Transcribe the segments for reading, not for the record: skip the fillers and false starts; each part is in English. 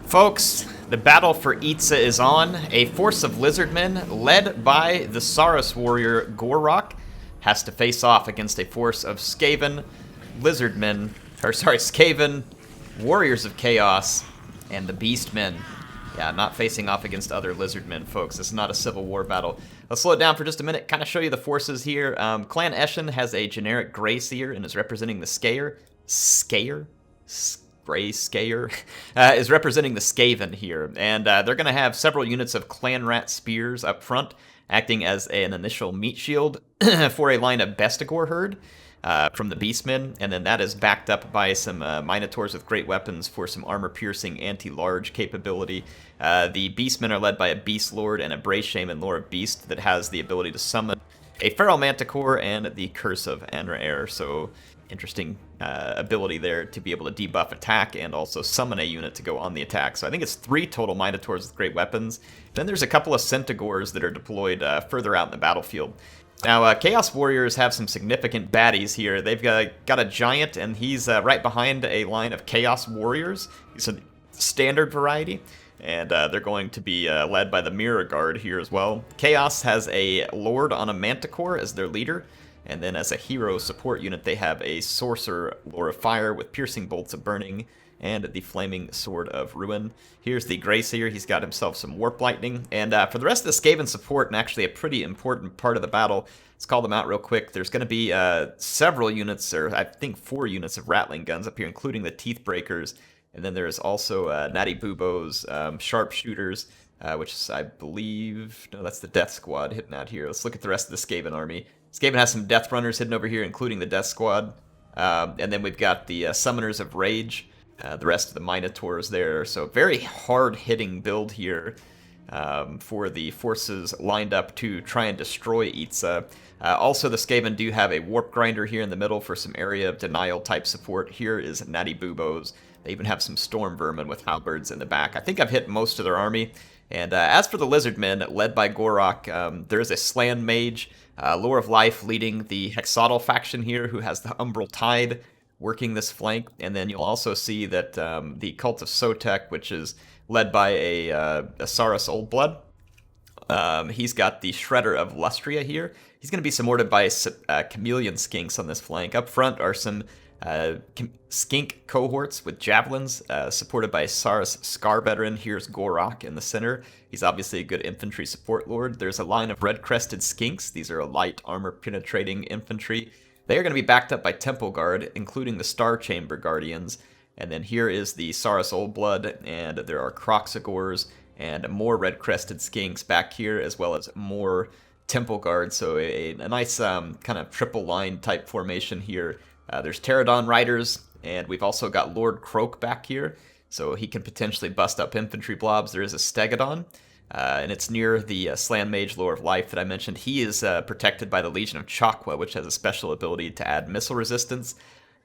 Folks, the battle for Itza is on. A force of Lizardmen, led by the Chaos warrior Gor Rok, has to face off against a force of Skaven Skaven warriors of chaos and the Beastmen. Yeah, not facing off against other Lizardmen, folks. This is not a civil war battle. Let's slow it down for just a minute, kind of show you the forces here. Clan Eshin has a generic Grey Seer and is representing the Grey Skayer is representing the Skaven here, and they're going to have several units of Clan Rat Spears up front, acting as an initial meat shield for a line of Bestigor herd from the Beastmen, and then that is backed up by some Minotaurs with great weapons for some armor-piercing anti-large capability. The Beastmen are led by a Beast Lord and a Bray Shaman Lore of Beast that has the ability to summon a Feral Manticore and the Curse of Anra-Air, so interesting ability there to be able to debuff attack and also summon a unit to go on the attack. So I think it's 3 total Minotaurs with great weapons. Then there's a couple of Centaurs that are deployed further out in the battlefield. Now, Chaos Warriors have some significant baddies here. They've got a Giant, and he's right behind a line of Chaos Warriors. He's a standard variety, and they're going to be led by the Mirror Guard here as well. Chaos has a Lord on a Manticore as their leader, and then as a hero support unit, they have a Sorcerer Lore of Fire with Piercing Bolts of Burning and the Flaming Sword of Ruin. Here's the Grey Seer. He's got himself some Warp Lightning. And for the rest of the Skaven support, and actually a pretty important part of the battle, let's call them out real quick. There's going to be several units, or I think 4 units of Rattling Guns up here, including the Teeth Breakers. And then there's also Natty Boobos, Sharpshooters, which is, I believe, no, that's the Death Squad hidden out here. Let's look at the rest of the Skaven army. Skaven has some Death Runners hidden over here, including the Death Squad. And then we've got the Summoners of Rage, the rest of the Minotaurs there. So very hard-hitting build here for the forces lined up to try and destroy Itza. Also, the Skaven do have a Warp Grinder here in the middle for some area of denial type support. Here is Natty Boobos. They even have some Storm Vermin with Halberds in the back. I think I've hit most of their army. And as for the Lizardmen, led by Gor Rok, there's a Slan Mage, Lore of Life leading the Hexadal faction here, who has the Umbral Tide working this flank. And then you'll also see that the Cult of Sotek, which is led by a Saurus Oldblood, he's got the Shredder of Lustria here. He's going to be supported by Chameleon Skinks on this flank. Up front are some skink cohorts with javelins, supported by Saurus Scar Veteran. Here's Gor Rok in the center. He's obviously a good infantry support lord. There's a line of red-crested skinks. These are a light armor-penetrating infantry. They are going to be backed up by Temple Guard, including the Star Chamber Guardians. And then here is the Saurus Oldblood, and there are Croxagors and more red-crested skinks back here, as well as more Temple Guard. So a nice kind of triple line type formation here. There's Pterodon Riders, and we've also got Lord Croak back here, so he can potentially bust up infantry blobs. There is a Stegodon, and it's near the Slan Mage Lore of Life that I mentioned. He is protected by the Legion of Chakwa, which has a special ability to add missile resistance.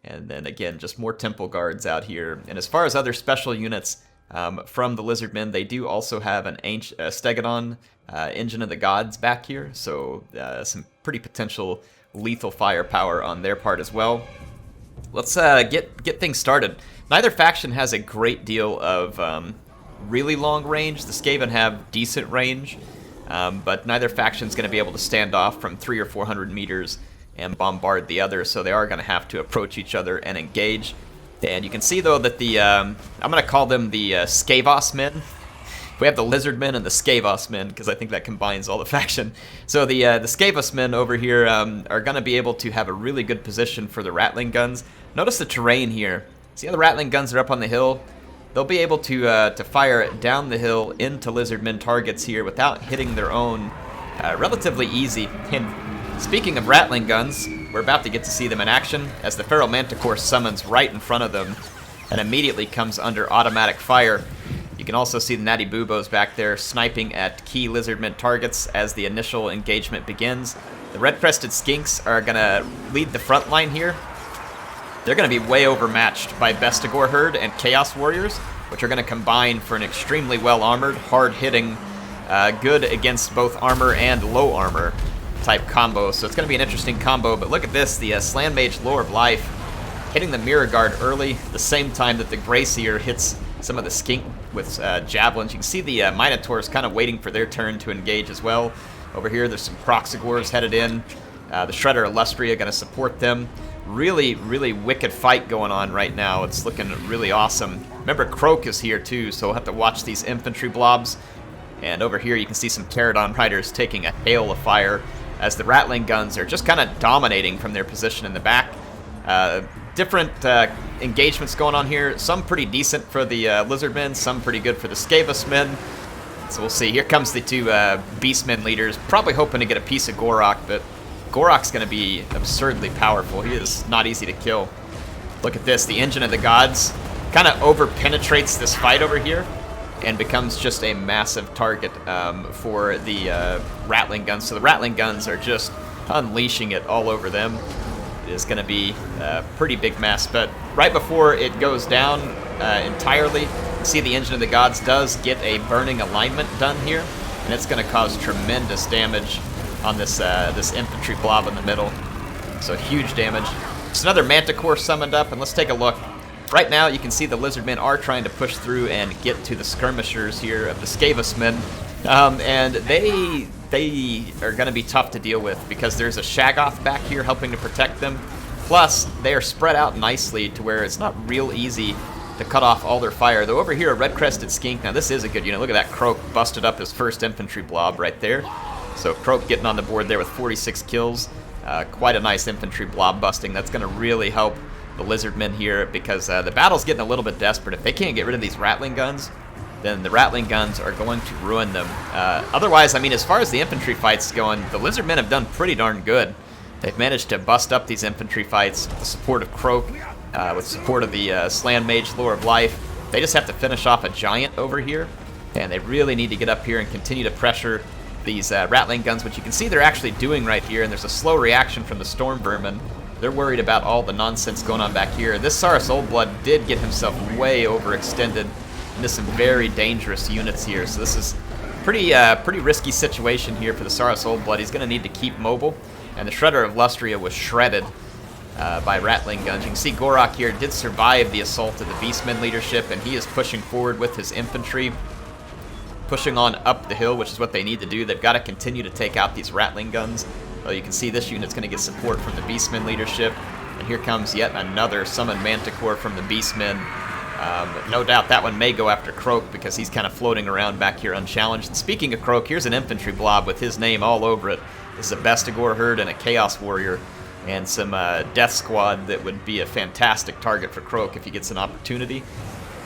And then again, just more Temple Guards out here. And as far as other special units from the Lizardmen, they do also have an Stegodon, Engine of the Gods back here, so some pretty potential lethal firepower on their part as well. Let's get things started. Neither faction has a great deal of really long range. The Skaven have decent range, but neither faction is going to be able to stand off from 300 or 400 meters and bombard the other, so they are going to have to approach each other and engage. And you can see, though, that the I'm going to call them the Skavos men. We have the Lizardmen and the Skavos men, because I think that combines all the faction. So the Skavos men over here are going to be able to have a really good position for the Rattling Guns. Notice the terrain here. See how the Rattling Guns are up on the hill? They'll be able to fire down the hill into Lizardmen targets here without hitting their own relatively easy. And speaking of Rattling Guns, we're about to get to see them in action as the Feral Manticore summons right in front of them and immediately comes under automatic fire. You can also see the Natty Boobos back there sniping at key Lizardmen targets as the initial engagement begins. The red-crested skinks are going to lead the front line here. They're going to be way overmatched by Bestigor Herd and Chaos Warriors, which are going to combine for an extremely well-armored, hard-hitting, good against both armor and low armor type combo. So it's going to be an interesting combo. But look at this, the Slan Mage Lore of Life hitting the Mirror Guard early, the same time that the Grey Seer hits some of the skink with javelins. You can see the Minotaurs kind of waiting for their turn to engage as well. Over here, there's some Proxigors headed in. The Shredder Illustria going to support them. Really, really wicked fight going on right now. It's looking really awesome. Remember, Croak is here too, so we'll have to watch these infantry blobs. And over here, you can see some Pterodon Riders taking a hail of fire as the Ratling guns are just kind of dominating from their position in the back. Different engagements going on here. Some pretty decent for the Lizardmen, some pretty good for the Skaven. So we'll see. Here comes the two Beastmen leaders, probably hoping to get a piece of Gor Rok, but Gor Rok's going to be absurdly powerful. He is not easy to kill. Look at this. The Engine of the Gods kind of over-penetrates this fight over here and becomes just a massive target for the Ratling guns. So the Ratling guns are just unleashing it all over them. It is going to be a pretty big mess, but right before it goes down entirely, you see the Engine of the Gods does get a burning alignment done here, and it's going to cause tremendous damage on this this infantry blob in the middle. So huge damage. There's another Manticore summoned up, and let's take a look. Right now, you can see the Lizardmen are trying to push through and get to the skirmishers here of the Skaven, and they are going to be tough to deal with because there's a Shaggoth back here helping to protect them. Plus, they are spread out nicely to where it's not real easy to cut off all their fire. Though over here, a red-crested skink. Now, this is a good unit. Look at that Croak busted up his first infantry blob right there. So Croak getting on the board there with 46 kills. Quite a nice infantry blob busting. That's going to really help the Lizardmen here because the battle's getting a little bit desperate. If they can't get rid of these Ratling guns, then the Ratling guns are going to ruin them. Otherwise, I mean, as far as the infantry fights going, the Lizardmen have done pretty darn good. They've managed to bust up these infantry fights with the support of Croak, with support of the Slan Mage Lore of Life. They just have to finish off a giant over here, and they really need to get up here and continue to pressure these Ratling guns, which you can see they're actually doing right here, and there's a slow reaction from the Storm Vermin. They're worried about all the nonsense going on back here. This Saurus Oldblood did get himself way overextended into some very dangerous units here, so this is pretty risky situation here for the Saurus Oldblood. He's going to need to keep mobile, and the Shredder of Lustria was shredded by Ratling guns. You can see Gor Rok here did survive the assault of the Beastmen leadership, and he is pushing forward with his infantry, pushing on up the hill, which is what they need to do. They've got to continue to take out these Ratling guns. Well, you can see this unit's going to get support from the Beastmen leadership, and here comes yet another summoned Manticore from the Beastmen. No doubt that one may go after Croak because he's kind of floating around back here unchallenged. And speaking of Croak, here's an infantry blob with his name all over it. This is a Bestigor herd and a Chaos Warrior, and some Death Squad that would be a fantastic target for Croak if he gets an opportunity.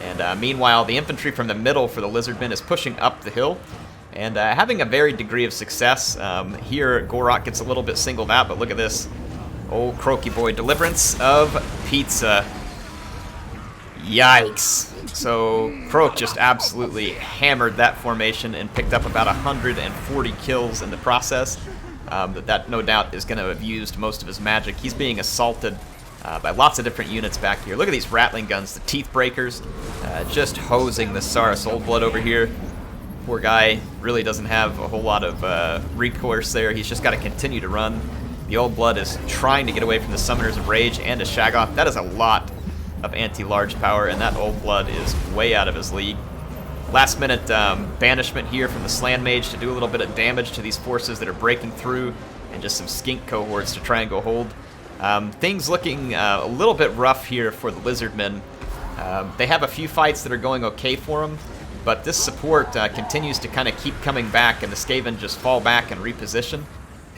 And meanwhile, the infantry from the middle for the Lizardmen is pushing up the hill and having a varied degree of success. Here, Gor Rok gets a little bit singled out, but look at this. Old Croaky boy, Deliverance of Pizza. Yikes. So Croak just absolutely hammered that formation and picked up about 140 kills in the process. That no doubt is going to have used most of his magic. He's being assaulted by lots of different units back here. Look at these Ratling guns, the Teeth Breakers, just hosing the Saurus Oldblood over here. Poor guy really doesn't have a whole lot of recourse there. He's just got to continue to run. The Old Blood is trying to get away from the Summoners of Rage and a Shaggoth. That is a lot of anti-large power, and that Old Blood is way out of his league. Last minute banishment here from the Slan Mage to do a little bit of damage to these forces that are breaking through, and just some skink cohorts to try and go hold. Things looking a little bit rough here for the Lizardmen. They have a few fights that are going okay for them, but this support continues to kind of keep coming back, and the Skaven just fall back and reposition.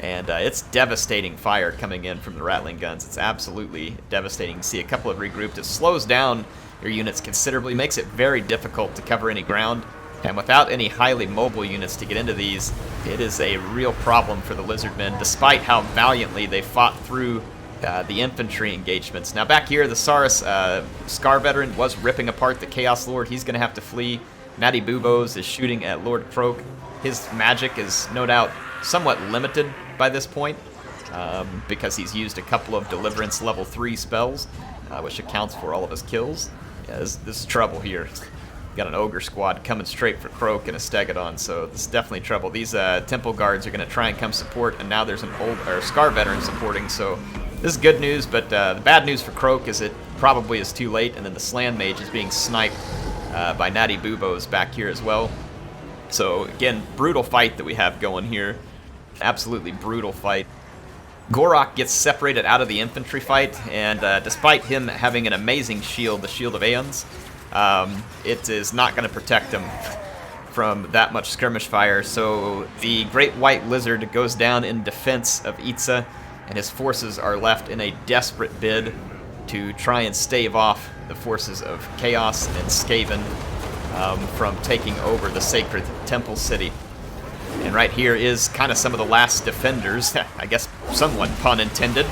And it's devastating fire coming in from the Ratling guns. It's absolutely devastating. You see a couple of regrouped. It slows down your units considerably, makes it very difficult to cover any ground. And without any highly mobile units to get into these, it is a real problem for the Lizardmen, despite how valiantly they fought through the infantry engagements. Now back here, the Saurus Scar Veteran was ripping apart the Chaos Lord. He's going to have to flee. Natty Bubos is shooting at Lord Croak. His magic is no doubt somewhat limited by this point, because he's used a couple of Deliverance level 3 spells, which accounts for all of his kills. Yeah, this is trouble here. Got an Ogre squad coming straight for Croak and a Stegodon, so this is definitely trouble. These Temple Guards are going to try and come support, and now there's an Scar Veteran supporting, so this is good news, but the bad news for Croak is it probably is too late, and then the Slan Mage is being sniped by Natty Boobos back here as well. So again, brutal fight that we have going here. Absolutely brutal fight. Gor Rok gets separated out of the infantry fight, and despite him having an amazing shield, the Shield of Aeons, it is not going to protect him from that much skirmish fire. So the Great White Lizard goes down in defense of Itza, and his forces are left in a desperate bid to try and stave off the forces of Chaos and Skaven from taking over the sacred temple city. And right here is kind of some of the last defenders, I guess somewhat pun intended,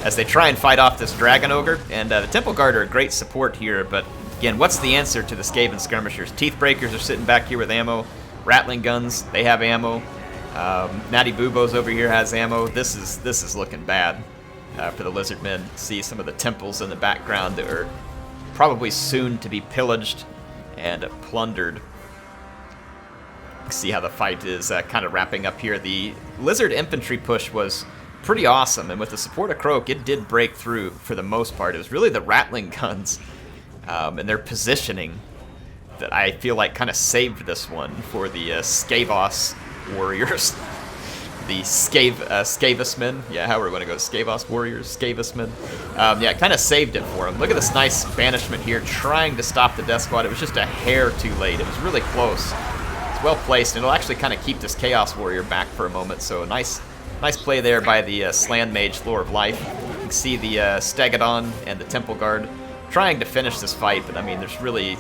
as they try and fight off this Dragon Ogre. And the Temple Guard are a great support here, but again, what's the answer to the Skaven skirmishers? Teeth Breakers are sitting back here with ammo. Ratling guns, they have ammo. Natty Boobos over here has ammo. This is looking bad for the Lizardmen. See some of the temples in the background that are probably soon to be pillaged and plundered. See how the fight is kind of wrapping up here. The Lizard infantry push was pretty awesome, and with the support of Croak, it did break through for the most part. It was really the Ratling guns and their positioning that I feel like kind of saved this one for the Chaos Warriors. The Skavismen. Yeah, how we're going to go. Chaos Warriors, Skavismen. Yeah, kind of saved it for them. Look at this nice banishment here, trying to stop the Death Squad. It was just a hair too late. It was really close. It's well placed, and it'll actually kind of keep this Chaos Warrior back for a moment. So nice play there by the Slan Mage, Lore of Life. You can see the Stegadon and the Temple Guard trying to finish this fight, but I mean, there's really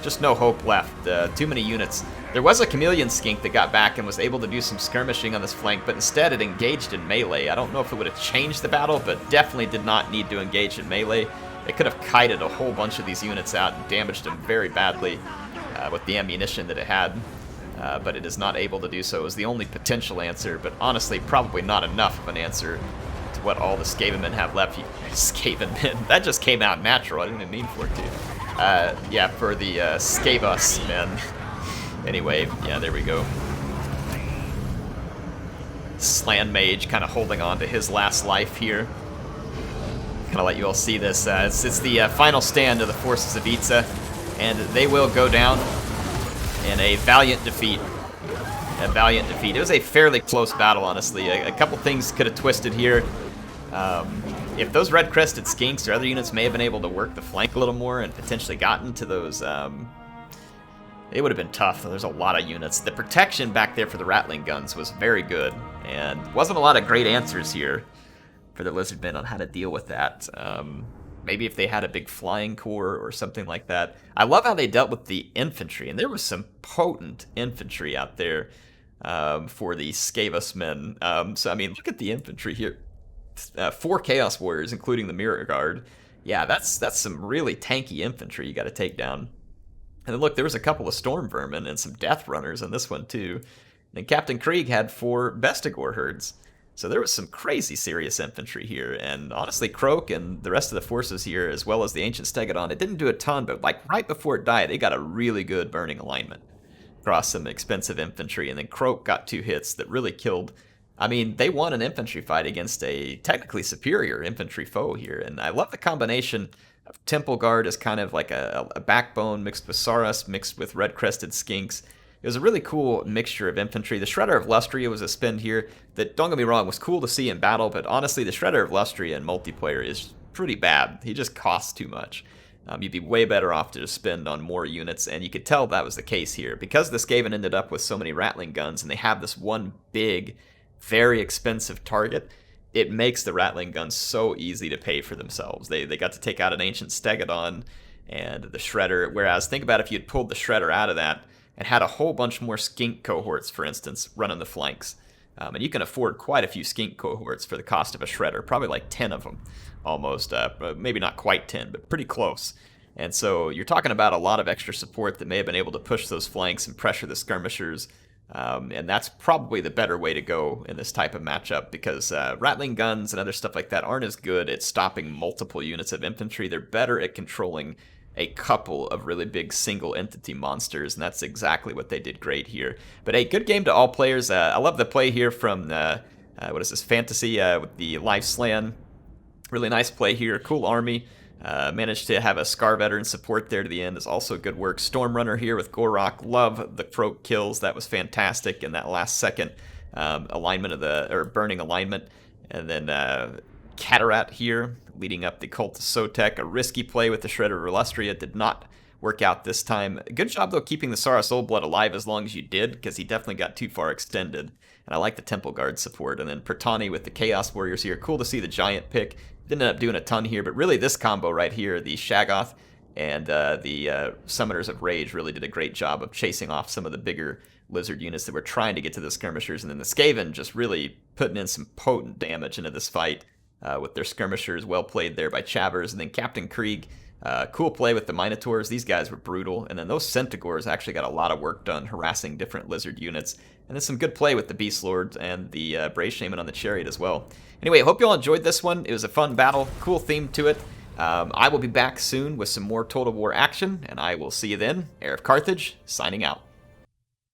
just no hope left. Too many units. There was a Chameleon Skink that got back and was able to do some skirmishing on this flank, but instead it engaged in melee. I don't know if it would have changed the battle, but definitely did not need to engage in melee. They could have kited a whole bunch of these units out and damaged them very badly with the ammunition that it had. But it is not able to do so. It was the only potential answer, but honestly, probably not enough of an answer to what all the Skaven men have left. Skaven men, that just came out natural. I didn't even mean for it to. Yeah, for the Skavos men. Anyway, yeah, there we go. Slan Mage kind of holding on to his last life here. Kind of let you all see this. It's the final stand of the forces of Itza, and they will go down in a valiant defeat. A valiant defeat. It was a fairly close battle, honestly. A couple things could have twisted here. If those red-crested skinks or other units may have been able to work the flank a little more and potentially gotten to those, it would have been tough. There's a lot of units. The protection back there for the Ratling guns was very good, and wasn't a lot of great answers here for the Lizardmen on how to deal with that. Maybe if they had a big flying corps or something like that. I love how they dealt with the infantry, and there was some potent infantry out there for the Skavis men. So, I mean, look at the infantry here. 4 Chaos Warriors, including the Mirror Guard. Yeah, that's some really tanky infantry you got to take down. And then look, there was a couple of Storm Vermin and some Death Runners in this one too. And Captain Krieg had 4 Bestigor herds. So there was some crazy serious infantry here. And honestly, Croak and the rest of the forces here, as well as the Ancient Stegodon, it didn't do a ton, but like right before it died, they got a really good burning alignment across some expensive infantry. And then Croak got 2 hits that really killed. I mean, they won an infantry fight against a technically superior infantry foe here. And I love the combination of Temple Guard as kind of like a backbone mixed with Saurus, mixed with red-crested skinks. It was a really cool mixture of infantry. The Shredder of Lustria was a spin here that, don't get me wrong, was cool to see in battle, but honestly, the Shredder of Lustria in multiplayer is pretty bad. He just costs too much. You'd be way better off to just spend on more units, and you could tell that was the case here. Because the Skaven ended up with so many Ratling guns, and they have this one big, very expensive target, it makes the Ratling guns so easy to pay for themselves. They got to take out an Ancient Stegodon and the Shredder, whereas think about if you'd pulled the Shredder out of that and had a whole bunch more skink cohorts, for instance, running the flanks. And you can afford quite a few skink cohorts for the cost of a Shredder, probably like 10 of them almost. Maybe not quite 10, but pretty close. And so you're talking about a lot of extra support that may have been able to push those flanks and pressure the skirmishers. And that's probably the better way to go in this type of matchup, because Ratling guns and other stuff like that aren't as good at stopping multiple units of infantry. They're better at controlling a couple of really big single entity monsters, and that's exactly what they did great here. But a good game to all players. I love the play here from what is this, Fantasy with the Life Slan. Really nice play here. Cool army. Managed to have a Scar veteran support there to the end is also good work. Stormrunner here with Gor Rok. Love the Croak kills. That was fantastic in that last second alignment of burning alignment. And then Catarat here leading up the Cult of Sotek. A risky play with the Shredder of Illustria. Did not work out this time. Good job, though, keeping the Saurus Oldblood alive as long as you did, because he definitely got too far extended. And I like the Temple Guard support. And then Pertani with the Chaos Warriors here. Cool to see the Giant pick. Didn't end up doing a ton here, but really this combo right here, the Shaggoth and the Summoners of Rage really did a great job of chasing off some of the bigger lizard units that were trying to get to the skirmishers. And then the Skaven just really putting in some potent damage into this fight with their skirmishers. Well played there by Chavers. And then Captain Krieg, cool play with the Minotaurs. These guys were brutal. And then those Centaurs actually got a lot of work done harassing different lizard units. And then some good play with the Beast Lords and the Brave Shaman on the Chariot as well. Anyway, hope you all enjoyed this one. It was a fun battle, cool theme to it. I will be back soon with some more Total War action, and I will see you then. HeirofCarthage, signing out.